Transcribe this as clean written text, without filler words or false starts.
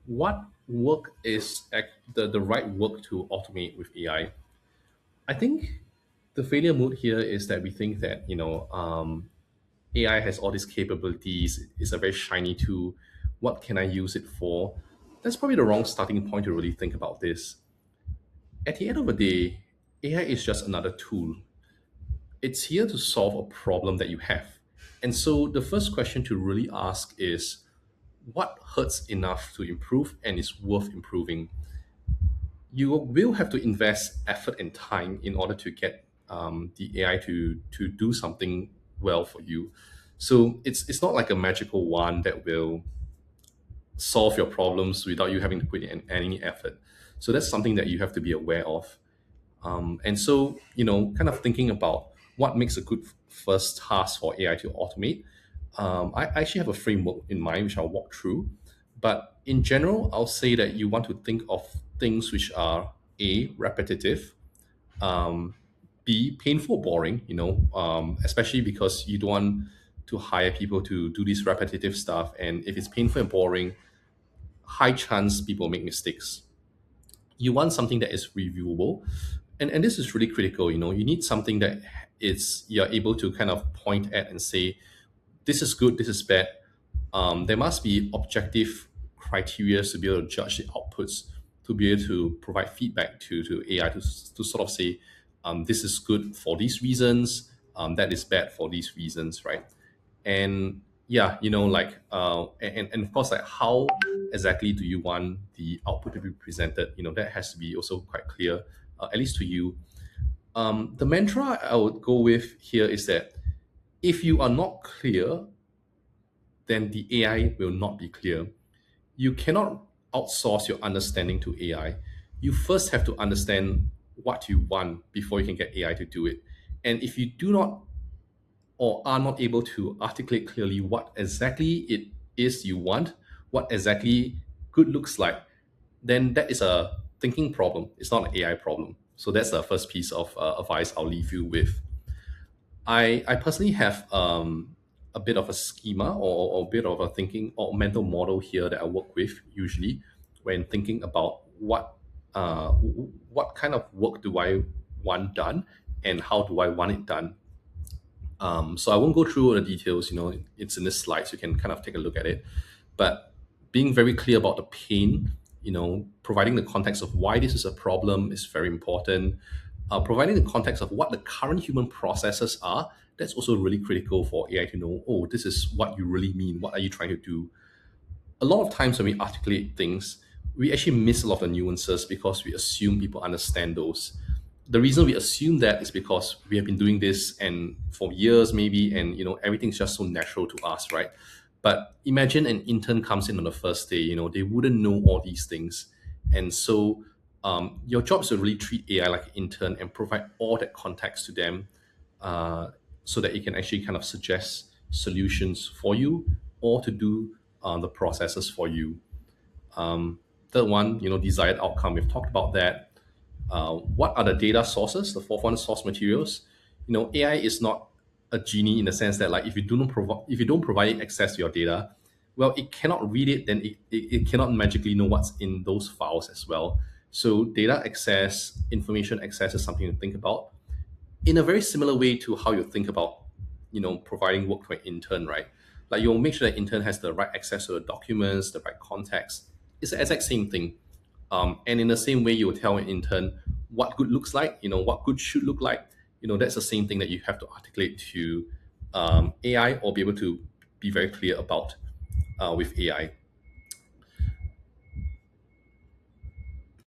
What work is the right work to automate with I think the failure mode here is that we think that, AI has all these capabilities, it's a very shiny tool. What can I use it for? That's probably the wrong starting point to really think about this. At the end of the day, AI is just another tool. It's here to solve a problem that you have. And so the first question to really ask is what hurts enough to improve and is worth improving? You will have to invest effort and time in order to get the AI to do something well for you. So it's not like a magical wand that will solve your problems without you having to put in any effort. So that's something that you have to be aware of. And so, kind of thinking about what makes a good first task for AI to automate, I actually have a framework in mind which I'll walk through. But in general, I'll say that you want to think of things which are A, repetitive, um, B, painful, boring, especially because you don't want to hire people to do this repetitive stuff. And if it's painful and boring, high chance people make mistakes. You want something that is reviewable, and this is really critical. You need something that is you're able to kind of point at and say this is good, this is bad. There must be objective criteria to be able to judge the outputs, to be able to provide feedback to AI to sort of say this is good for these reasons, that is bad for these reasons, right? And yeah, and of course, like how exactly do you want the output to be presented? That has to be also quite clear, at least to you. The mantra I would go with here is that if you are not clear, then the AI will not be clear. You cannot outsource your understanding to AI. You first have to understand what you want before you can get AI to do it. And if you do not or are not able to articulate clearly what exactly it is you want, what exactly good looks like, then that is a thinking problem. It's not an AI problem. So that's the first piece of advice I'll leave you with. I personally have a bit of a schema or a bit of a thinking or mental model here that I work with usually when thinking about what kind of work do I want done and how do I want it done. So I won't go through all the details. It's in this slide, so you can kind of take a look at it. But being very clear about the pain, providing the context of why this is a problem is very important. Providing the context of what the current human processes are, that's also really critical for AI to know, oh, this is what you really mean. What are you trying to do? A lot of times when we articulate things, we actually miss a lot of the nuances because we assume people understand those. The reason we assume that is because we have been doing this and for years maybe, and everything's just so natural to us, right? But imagine an intern comes in on the first day, they wouldn't know all these things. And so your job is to really treat AI like an intern and provide all that context to them, so that it can actually kind of suggest solutions for you or to do the processes for you. Third one, desired outcome. We've talked about that. What are the data sources? The fourth one, source materials. AI is not a genie in the sense that like if you don't provide access to your data, well, it cannot read it. Then it cannot magically know what's in those files as well. So data access, information access is something to think about in a very similar way to how you think about providing work to an intern, right? Like you'll make sure that intern has the right access to the documents, the right context. It's the exact same thing. And in the same way, you will tell an intern what good looks like, what good should look like. That's the same thing that you have to articulate to AI or be able to be very clear about with AI.